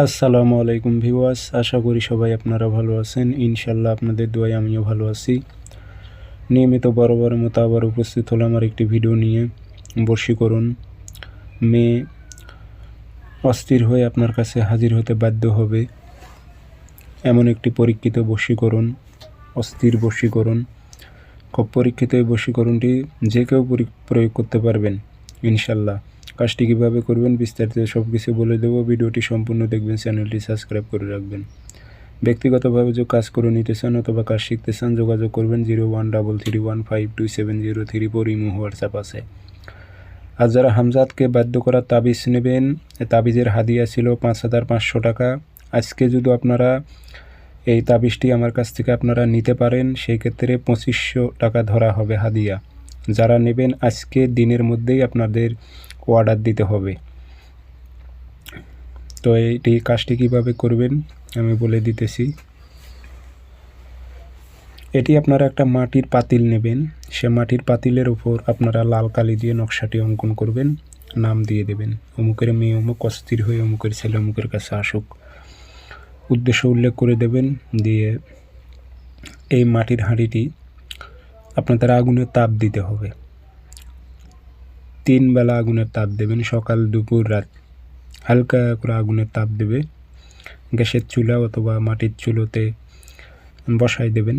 আসসালামু আলাইকুম ভিউয়ার্স, আশা করি সবাই আপনারা ভালো আছেন। ইনশাল্লাহ আপনাদের দোয়ায় আমিও ভালো আছি। নিয়মিত বরাবরের মতো আবার উপস্থিত হলাম আর একটি ভিডিও নিয়ে। বশীকরণ, মেয়ে অস্থির হয়ে আপনার কাছে হাজির হতে বাধ্য হবে এমন একটি পরীক্ষিত বশীকরণ, অস্থির বশীকরণ। খুব পরীক্ষিত এই বশীকরণটি যে কেউ প্রয়োগ করতে পারবেন ইনশাল্লাহ। কাজটি কীভাবে করবেন বিস্তারিত সব কিছু বলে দেবো। ভিডিওটি সম্পূর্ণ দেখবেন, চ্যানেলটি সাবস্ক্রাইব করে রাখবেন। ব্যক্তিগতভাবে যে কাজ করে নিতে চান অথবা কাজ শিখতে চান যোগাযোগ করবেন 0133152703 ইমো হোয়াটসঅ্যাপ আছে। আর যারা হামজাদকে বাধ্য করার তাবিজ নেবেন, তাবিজের হাদিয়া ছিল 5,500 টাকা। আজকে যদি আপনারা এই তাবিজটি আমার কাছ থেকে আপনারা নিতে পারেন সেই ক্ষেত্রে 2500 টাকা ধরা হবে হাদিয়া। যারা নেবেন আজকে দিনের মধ্যেই আপনাদের অর্ডার দিতে হবে। তো এই কাজটি কীভাবে করবেন আমি বলে দিতেছি। এটি আপনারা একটা মাটির পাতিল নেবেন, সে মাটির পাতিলের উপর আপনারা লাল কালি দিয়ে নকশাটি অঙ্কন করবেন, নাম দিয়ে দেবেন অমুকের মেয়ে অমুক অস্থির হয়ে অমুকের ছেলে অমুকের কাছে আসুক, উদ্দেশ্য উল্লেখ করে দেবেন। দিয়ে এই মাটির হাঁড়িটি আপনাদের আগুনের তাপ দিতে হবে, 3 বেলা আগুনের তাপ দেবেন, সকাল দুপুর রাত হালকা করে আগুনের তাপ দেবে। গ্যাসের চুলা অথবা মাটির চুলোতে বসাই দেবেন,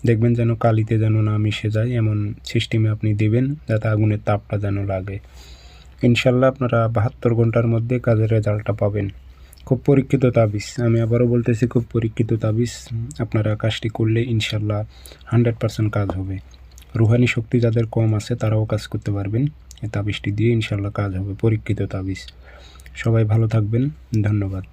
দেখবেন যেন কালিতে যেন না মিশে যায় এমন সিস্টেমে আপনি দেবেন যাতে আগুনের তাপটা যেন লাগে। ইনশাল্লাহ আপনারা 72 ঘন্টার মধ্যে কাজের রেজাল্টটা পাবেন। খুব পরীক্ষিত তাবিজ, আমি আবারও বলতেছি খুব পরীক্ষিত তাবিজ। আপনারা কাজটি করলে ইনশাল্লাহ 100% কাজ হবে। রুহানি শক্তি যাদের কম আছে তারাও কাজ করতে পারবেন। এই তাবিজটি দিয়ে ইনশাল্লাহ কাজ হবে, পরীক্ষিত তাবিজ। সবাই ভালো থাকবেন, ধন্যবাদ।